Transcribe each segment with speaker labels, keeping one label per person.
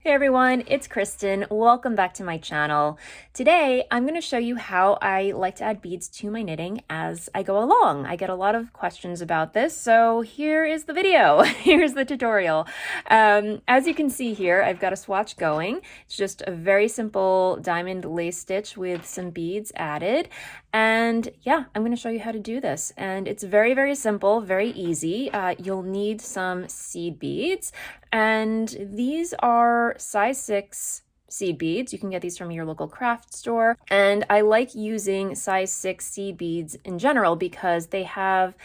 Speaker 1: Hey everyone, it's Kristen. Welcome back to my channel. Today, I'm going to show you how I like to add beads to my knitting as I go along. I get a lot of questions about this, so here is the video. Here's the tutorial. As you can see here, I've got a swatch going. It's just a very simple diamond lace stitch with some beads added. And yeah, I'm going to show you how to do this. And it's very, very simple, very easy. You'll need some seed beads. And these are size 6 seed beads. You can get these from your local craft store. And I like using size 6 seed beads in general because they have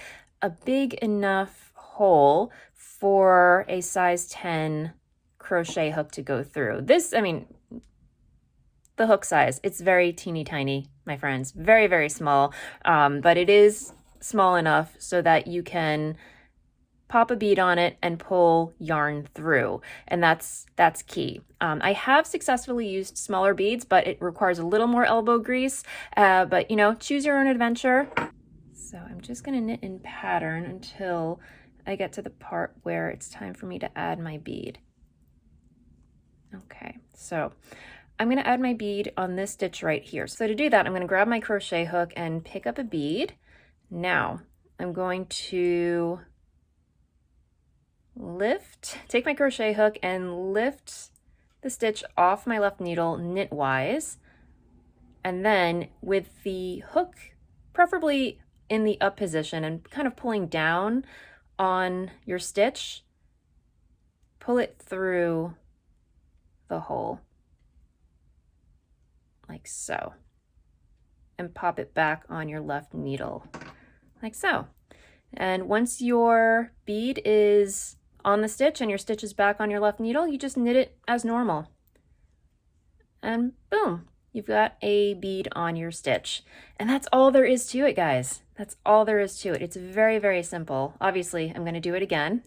Speaker 1: a big enough hole for a size 10 crochet hook to go through. The hook size, it's very teeny tiny, my friends. Very, very small, but it is small enough so that you can pop a bead on it and pull yarn through, and that's key. I have successfully used smaller beads, but it requires a little more elbow grease, but you know, choose your own adventure. So I'm just going to knit in pattern until I get to the part where it's time for me to add my bead. Okay, so I'm going to add my bead on this stitch right here. So to do that, I'm going to grab my crochet hook and pick up a bead. Now I'm going to take my crochet hook and lift the stitch off my left needle knitwise, and then with the hook preferably in the up position and kind of pulling down on your stitch, pull it through the hole like so, and pop it back on your left needle like so. And once your bead is on the stitch and your stitch is back on your left needle, you just knit it as normal. And boom, you've got a bead on your stitch. And that's all there is to it, guys. That's all there is to it. It's very, very simple. Obviously, I'm going to do it again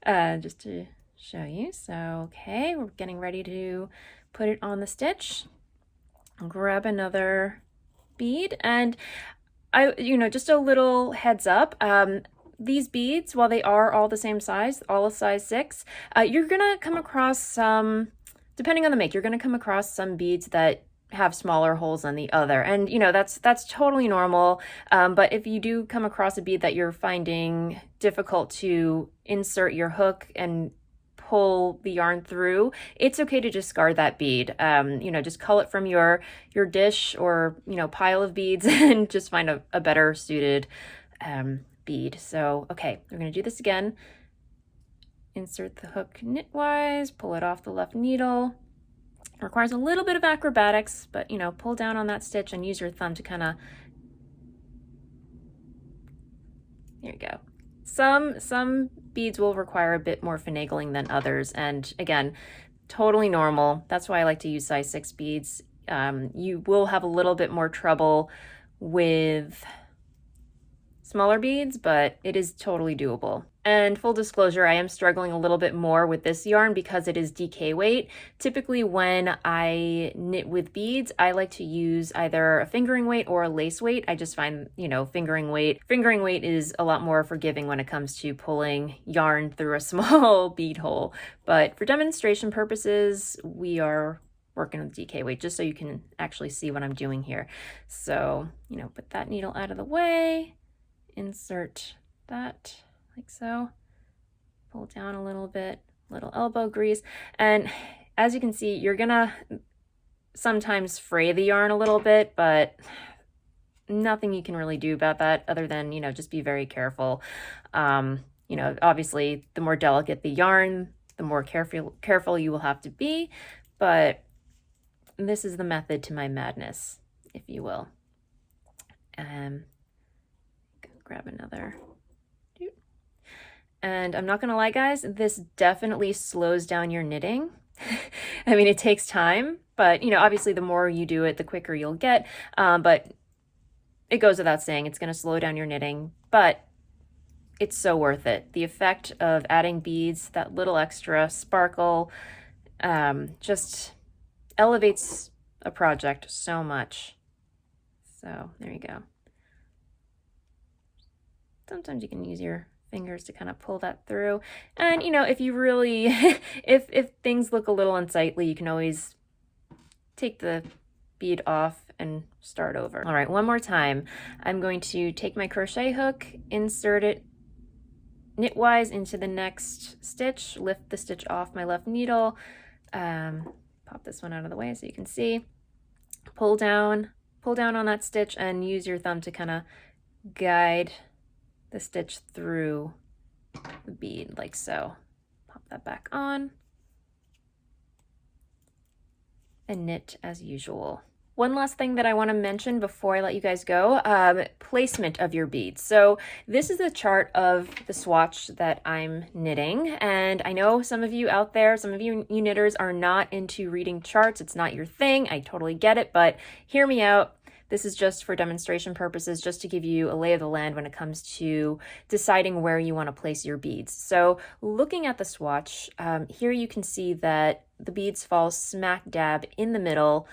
Speaker 1: just to show you. So, okay, we're getting ready to put it on the stitch. Grab another bead, and just a little heads up, these beads, while they are all the same size, all a size 6, you're gonna come across some, depending on the make, you're gonna come across some beads that have smaller holes than the other, and you know, that's totally normal. But if you do come across a bead that you're finding difficult to insert your hook and pull the yarn through, it's okay to discard that bead. Just cull it from your dish or pile of beads and just find a better suited bead. So okay, we're going to do this again. Insert the hook knitwise, pull it off the left needle. It requires a little bit of acrobatics, but pull down on that stitch and use your thumb to kind of, there you go. Some beads will require a bit more finagling than others, and again, totally normal. That's why I like to use size 6 beads. You will have a little bit more trouble with smaller beads, but it is totally doable. And full disclosure, I am struggling a little bit more with this yarn because it is DK weight. Typically when I knit with beads, I like to use either a fingering weight or a lace weight. I just find, fingering weight is a lot more forgiving when it comes to pulling yarn through a small bead hole. But for demonstration purposes, we are working with DK weight just so you can actually see what I'm doing here. So, put that needle out of the way, insert that like so, pull down a little bit, little elbow grease, and as you can see, you're gonna sometimes fray the yarn a little bit, but nothing you can really do about that other than just be very careful. Obviously the more delicate the yarn, the more careful you will have to be, but this is the method to my madness, if you will. Grab another. And I'm not gonna lie, guys, this definitely slows down your knitting. I mean, it takes time, but obviously the more you do it, the quicker you'll get. But it goes without saying, it's gonna slow down your knitting, but it's so worth it. The effect of adding beads, that little extra sparkle, just elevates a project so much. So there you go. Sometimes you can use your fingers to kind of pull that through. And you know, if you really, if things look a little unsightly, you can always take the bead off and start over. All right, one more time. I'm going to take my crochet hook, insert it knitwise into the next stitch, lift the stitch off my left needle, pop this one out of the way so you can see, pull down on that stitch and use your thumb to kind of guide the stitch through the bead like so. Pop that back on and knit as usual. One last thing that I want to mention before I let you guys go, placement of your beads. So this is a chart of the swatch that I'm knitting, and I know some of you out there, some of you knitters are not into reading charts. It's not your thing. I totally get it, but hear me out. This is just for demonstration purposes, just to give you a lay of the land when it comes to deciding where you want to place your beads. So looking at the swatch, here you can see that the beads fall smack dab in the middle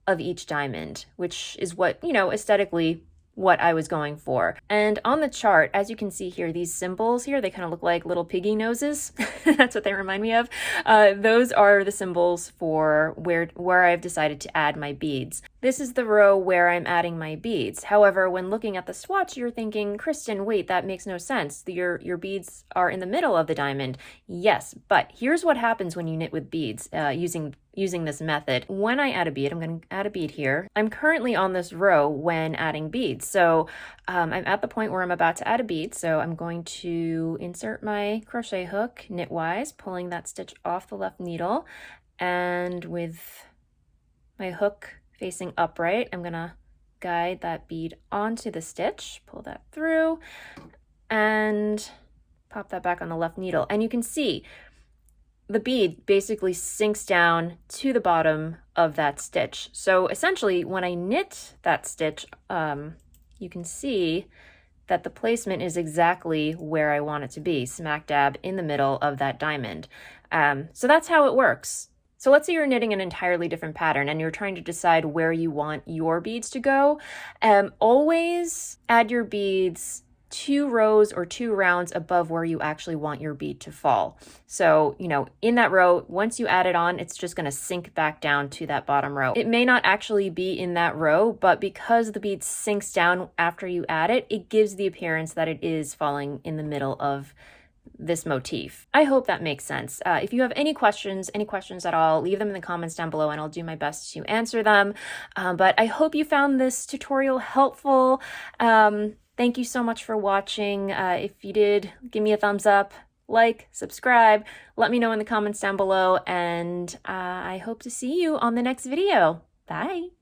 Speaker 1: of each diamond, which is what, you know, aesthetically what I was going for. And on the chart, as you can see here, these symbols here, they kind of look like little piggy noses. That's what they remind me of. Those are the symbols for where I've decided to add my beads. This is the row where I'm adding my beads. However, when looking at the swatch, you're thinking, Kristen, wait, that makes no sense. Your beads are in the middle of the diamond. Yes, but here's what happens when you knit with beads using this method. When I add a bead, I'm going to add a bead here. I'm currently on this row when adding beads. So I'm at the point where I'm about to add a bead. So I'm going to insert my crochet hook knitwise, pulling that stitch off the left needle. And with my hook facing upright, I'm going to guide that bead onto the stitch, pull that through, and pop that back on the left needle. And you can see the bead basically sinks down to the bottom of that stitch. So essentially, when I knit that stitch, you can see that the placement is exactly where I want it to be, smack dab in the middle of that diamond. So that's how it works. So let's say you're knitting an entirely different pattern and you're trying to decide where you want your beads to go. Always add your beads 2 rows or 2 rounds above where you actually want your bead to fall. So, you know, in that row, once you add it on, it's just going to sink back down to that bottom row. It may not actually be in that row, but because the bead sinks down after you add it, it gives the appearance that it is falling in the middle of this motif. I hope that makes sense. If you have any questions at all, leave them in the comments down below and I'll do my best to answer them. But I hope you found this tutorial helpful. Thank you so much for watching. If you did, give me a thumbs up, like, subscribe, let me know in the comments down below, and I hope to see you on the next video. Bye.